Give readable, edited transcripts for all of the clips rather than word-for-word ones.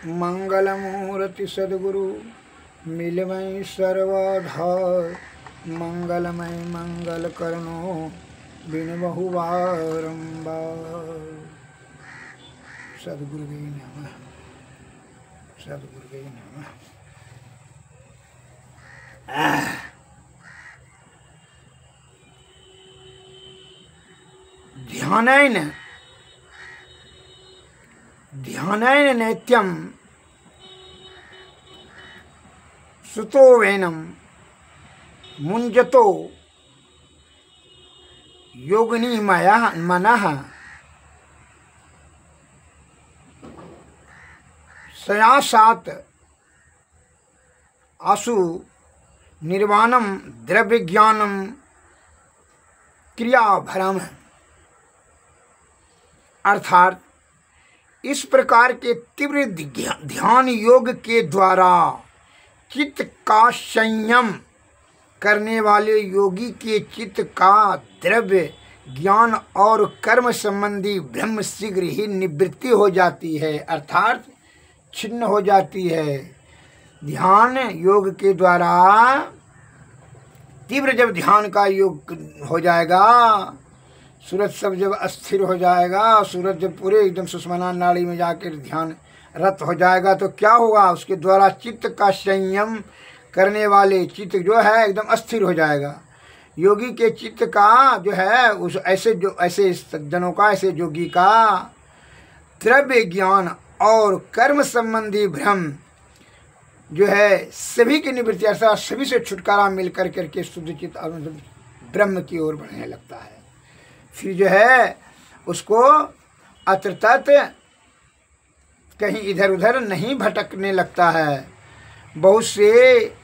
मंगलमूर्ति सद्गुरु मिलमय सर्वधा मंगलमय मंगल करनो बिन बहु बारंबार। सद्गुरुवे नमः, सद्गुरुवे नमः। ध्यानेन ध्यानेन नित्यं सुतो वेनं मुञ्जतो योगिनी मनः सयासात आसु निर्वाणम द्रव्य ज्ञानम क्रियाभरम। अर्थात इस प्रकार के तीव्र ध्यान योग के द्वारा चित्त का संयम करने वाले योगी के चित्त का द्रव्य ज्ञान और कर्म संबंधी भ्रम शीघ्र ही निवृत्ति हो जाती है, अर्थात छिन्न हो जाती है। ध्यान योग के द्वारा तीव्र जब ध्यान का योग हो जाएगा, सूरज सब जब अस्थिर हो जाएगा, सूरज जब पूरे एकदम सुषुम्ना नाड़ी में जाकर ध्यान रत हो जाएगा तो क्या होगा, उसके द्वारा चित्त का संयम करने वाले चित्त जो है एकदम अस्थिर हो जाएगा। योगी के चित्त का जो है उस ऐसे सज्जनों का, ऐसे योगी का द्रव्य ज्ञान और कर्म संबंधी भ्रम जो है सभी की निवृत्ति, ऐसा सभी से छुटकारा मिल कर करके शुद्ध चित्त और ब्रह्म की ओर बढ़ने लगता है। फिर जो है उसको अत्र तत् कहीं इधर उधर नहीं भटकने लगता है। बहुत से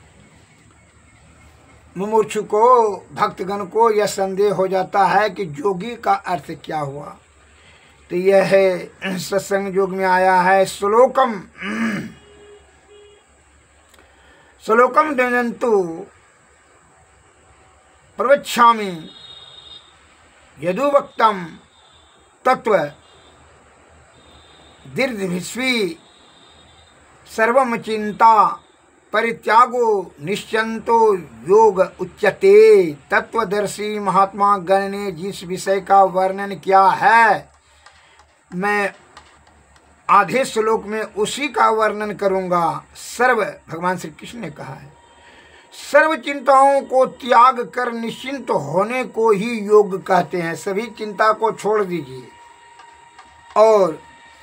मुमुक्षु को, भक्तगण को यह संदेह हो जाता है कि योगी का अर्थ क्या हुआ। तो यह है सत्संग योग में आया है श्लोकम श्लोकम दयन्तु प्रवक्ष्यामि यदुवक्तम तत्व दीर्घविश्वी सर्वम चिंता परित्यागो निश्चंतो योग उच्यते। तत्वदर्शी महात्मा गण ने जिस विषय का वर्णन किया है, मैं आधे श्लोक में उसी का वर्णन करूंगा। सर्व भगवान श्री कृष्ण ने कहा है, सर्व चिंताओं को त्याग कर निश्चिंत होने को ही योग कहते हैं। सभी चिंता को छोड़ दीजिए और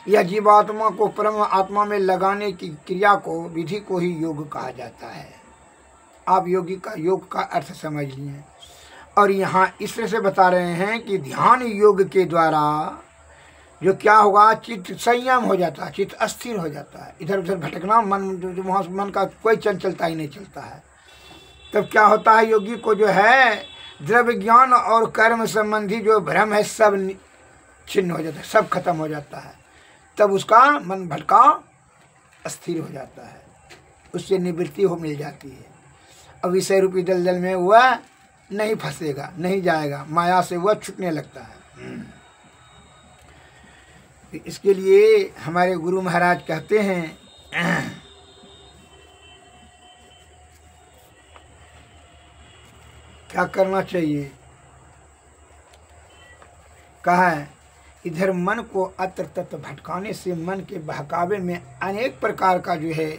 यह जीवात्मा को परम आत्मा में लगाने की क्रिया को, विधि को ही योग कहा जाता है। आप योगी का योग का अर्थ समझ लिए। और यहाँ इस तरह से बता रहे हैं कि ध्यान योग के द्वारा जो क्या होगा, चित्त संयम हो जाता है, चित्त अस्थिर हो जाता है, इधर उधर भटकना मन का कोई चंचलता ही नहीं चलता है। तब क्या होता है, योगी को जो है द्रव्य ज्ञान और कर्म संबंधी जो भ्रम है सब छिन्न हो जाता है, सब खत्म हो जाता है। तब उसका मन भटका अस्थिर हो जाता है, उससे निवृत्ति हो मिल जाती है। अब विषय रूपी दलदल में वह नहीं फंसेगा, नहीं जाएगा, माया से वह छूटने लगता है। इसके लिए हमारे गुरु महाराज कहते हैं, क्या करना चाहिए। कहा है, इधर मन को अत्र तत्र भटकाने से मन के बहकावे में अनेक प्रकार का जो है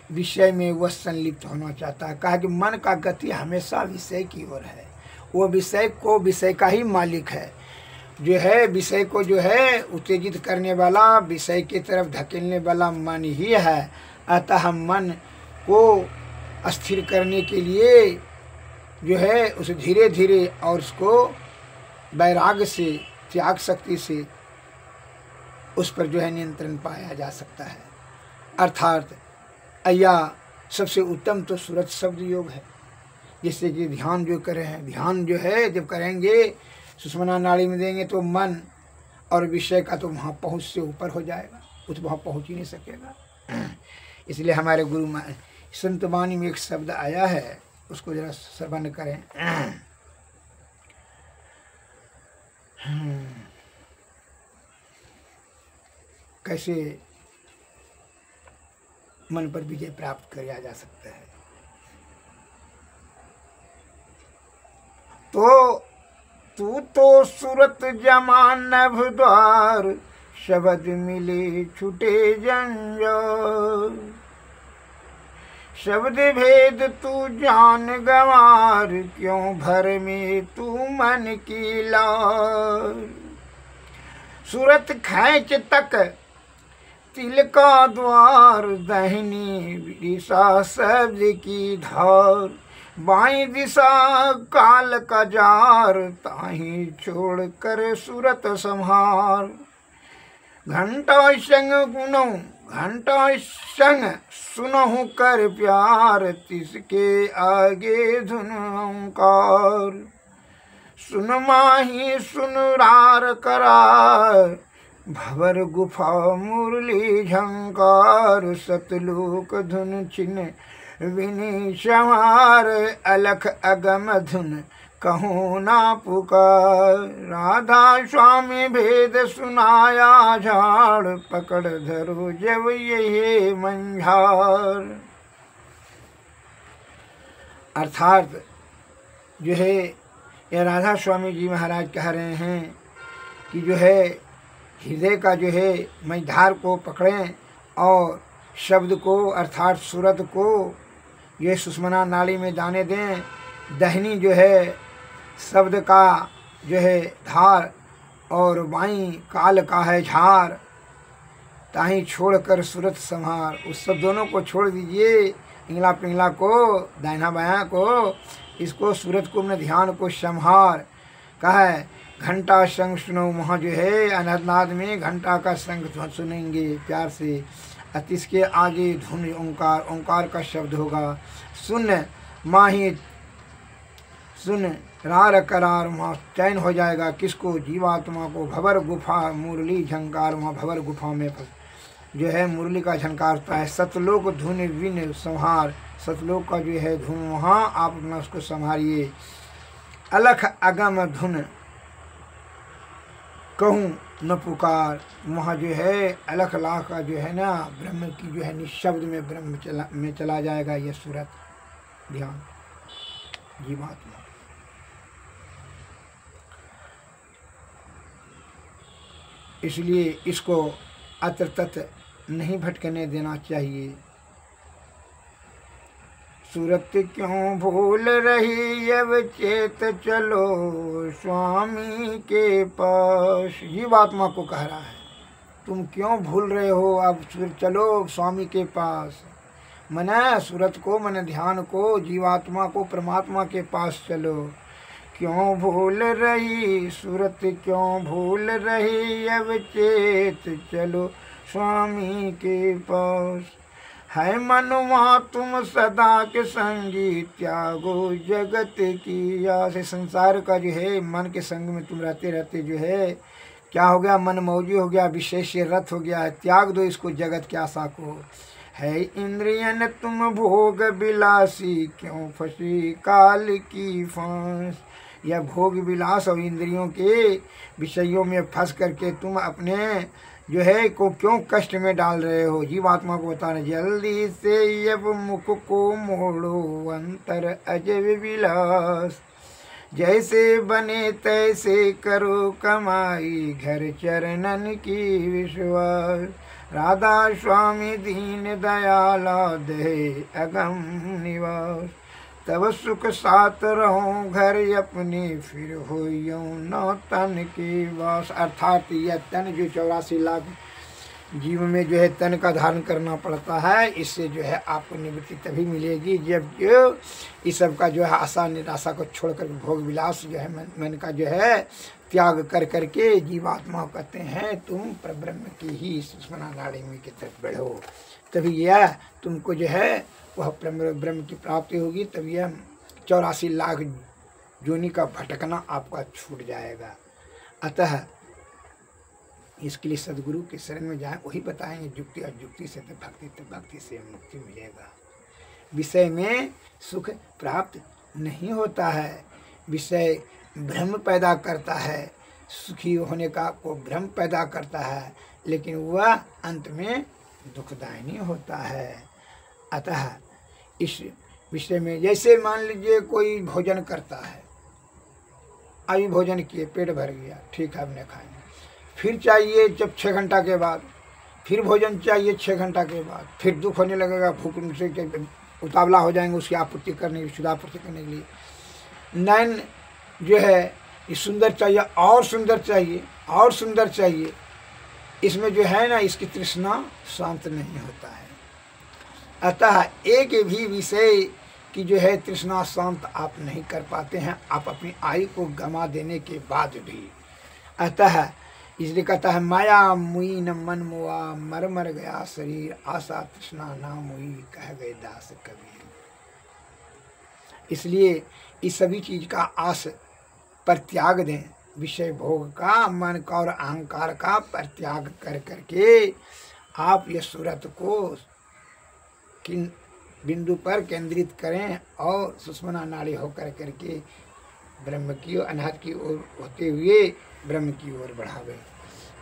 विषय में वह संलिप्त होना चाहता है। कहा कि मन का गति हमेशा विषय की ओर है, वो विषय को विषय का ही मालिक है। जो है विषय को जो है उत्तेजित करने वाला, विषय की तरफ धकेलने वाला मन ही है। अतः मन को अस्थिर करने के लिए जो है उस धीरे धीरे और उसको वैराग्य से, त्याग शक्ति से उस पर जो है नियंत्रण पाया जा सकता है। अर्थात अय्या सबसे उत्तम तो सूरज शब्द योग है। जिससे कि ध्यान जो करें हैं, ध्यान जो है जब करेंगे सुषुम्ना नाड़ी में देंगे तो मन और विषय का तो वहाँ पहुँच से ऊपर हो जाएगा, कुछ वहाँ पहुँच ही नहीं सकेगा। इसलिए हमारे गुरु संत वाणी में एक शब्द आया है, उसको जरा श्रवण करें। कैसे मन पर विजय प्राप्त किया जा सकता है। तो तू तो सूरत जमान नभ द्वार, शब्द मिले छुटे जंजार। शब्द भेद तू जान गंवार, क्यों भर में तू मन की लार। सूरत खैंच तक तिल का द्वार, दाहिनी दिशा शब्द की धार। बाईं दिशा काल का जार, ताही छोड़ कर सूरत संहार। घंटा संग गुनों घंटा संग सुनहु कर प्यार, तिसके आगे धुन ओंकार। सुन माही सुन रार करार, भवर गुफा मुरली झंकार। सतलोक धुन छिन विनि संहार, अलख अगम धुन कहूँ ना पुकार। राधा स्वामी भेद सुनाया झाड़, पकड़ धरो जब ये मंझार। अर्थात जो है ये राधा स्वामी जी महाराज कह रहे हैं कि जो है हृदय का जो है मझधार को पकड़ें और शब्द को अर्थात सूरत को ये सुषमना नाड़ी में जाने दें। दाहिनी जो है शब्द का जो है धार और बाईं काल का है झार, ताही छोड़कर सूरत संहार। उस सब दोनों को छोड़ दीजिए, इंगला पिंगला को, दाहिना बायां को, इसको सूरत को अपने ध्यान को संहार। कहा है घंटा संग सुनो, वहाँ जो है अनहदनाद में घंटा का संग सुनेंगे प्यार से। इसके आगे धुन ओंकार, ओंकार का शब्द होगा। सुन माही सुन रार करार, वहाँ चैन हो जाएगा किसको? जीवात्मा को। भवर गुफा मुरली झंकार, वहाँ भवर गुफा में जो है मुरली का झंकारता है। सतलोक धुन विन संहार, सतलोक का जो है धुन वहाँ आप अपना उसको संहारिए। अलख अगम धुन कहूँ न पुकार, वहाँ जो है अलख लाख का जो है ना ब्रह्म की जो है निशब्द में ब्रह्म में चला जाएगा ये सूरत ध्यान जीवात्मा। इसलिए इसको अत्र तत्र नहीं भटकने देना चाहिए। सूरत क्यों भूल रही अब चेत चलो स्वामी के पास। जीवात्मा को कह रहा है तुम क्यों भूल रहे हो, अब चलो स्वामी के पास। मने सूरत को, मने ध्यान को, जीवात्मा को, परमात्मा के पास चलो। क्यों भूल रही सूरत क्यों भूल रही, अब चेत चलो स्वामी के पास। है मनवा तुम सदा के संगी, त्यागो जगत की आस। संसार का जो है मन के संग में तुम रहते रहते जो है क्या हो गया, मन मौजी हो गया, विशेष रथ हो गया। त्याग दो इसको जगत की आशा को। है इंद्रियन तुम भोग बिलासी, क्यों फंसी काल की फांस। यह भोग विलास और इंद्रियों के विषयों में फंस करके तुम अपने जो है को क्यों कष्ट में डाल रहे हो। जीवात्मा को बता रहे जल्दी से अब मुख को मोड़ो, अंतर अजब विलास। जैसे बने तैसे करो कमाई, घर चरणन की विश्वास। राधा स्वामी दीन दयाला दे अगम निवास। तब सुख साथ रहो घर अपने, फिर हो न तन के वास। अर्थात यह तन जो 84 लाख जीव में जो है तन का धारण करना पड़ता है, इससे जो है आपको निवृत्ति तभी मिलेगी जब जो इस सब का जो है आशा निराशा को छोड़कर भोग विलास जो है मन का जो है त्याग कर करके जीवात्मा कहते हैं तुम परब्रह्म की ही सुषमना नाड़ी में की तरफ बढ़ो। तभी यह तुमको जो है वह ब्रह्म की प्राप्ति होगी। तब यह 84 लाख जोनी का भटकना आपका छूट जाएगा। अतः इसके लिए सदगुरु के शरण में जाएं, वही बताएंगे युक्ति और युक्ति से तो भक्ति से मुक्ति मिलेगा। विषय में सुख प्राप्त नहीं होता है, विषय भ्रम पैदा करता है, सुखी होने का को भ्रम पैदा करता है, लेकिन वह अंत में दुखदायी होता है। अतः इस विषय में, जैसे मान लीजिए कोई भोजन करता है, अभी भोजन किए, पेट भर गया, ठीक है, हमने खाएंगे, फिर चाहिए जब 6 घंटा के बाद, फिर भोजन चाहिए 6 घंटा के बाद, फिर दुख होने लगेगा, भूख से उतावला हो जाएंगे उसकी आपूर्ति करने, शुद्धापूर्ति करने के लिए। नैन जो है ये सुंदर चाहिए, और सुंदर चाहिए, और सुंदर चाहिए, इसमें जो है ना, इसकी तृष्णा शांत नहीं होता है। अतः एक भी विषय की जो है तृष्णा शांत आप नहीं कर पाते हैं, आप अपनी आयु को गंवा देने के बाद भी। अतः इसलिए कहता है, माया मुई न मन मुआ, मर मर गया शरीर, आशा तृष्णा ना मुई, कह गए दास कबीर। इसलिए इस सभी चीज का आस पर त्याग दें, विषय भोग का, मन का और अहंकार का परित्याग कर करके आप ये सूरत को किन बिंदु पर केंद्रित करें और सुषुम्ना नाड़ी होकर करके ब्रह्म की ओर, अनाहत की ओर होते हुए ब्रह्म की ओर बढ़ावे।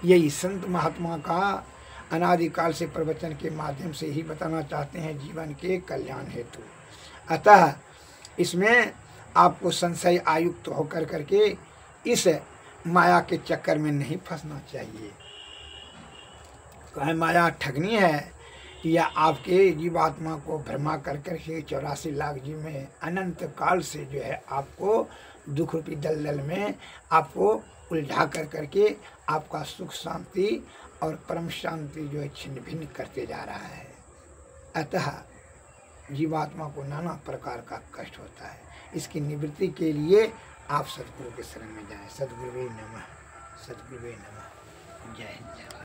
यही संत महात्मा का अनादिकाल से प्रवचन के माध्यम से ही बताना चाहते हैं, जीवन के कल्याण हेतु। अतः इसमें आपको संशय आयुक्त होकर करके इस माया के चक्कर में नहीं फंसना चाहिए। कहे माया ठगनी है, या आपके जीवात्मा को भ्रमा कर के 84 लाख जीव में अनंत काल से जो है आपको दुख रूपी दलदल में आपको उलझा कर करके आपका सुख शांति और परम शांति जो है छिन्न भिन्न करते जा रहा है। अतः जीवात्मा को नाना प्रकार का कष्ट होता है। इसकी निवृत्ति के लिए आप सदगुरु के शरण में जाएं। सदगुरुवे नमः, सदगुरुवे नमः। जय हिंद।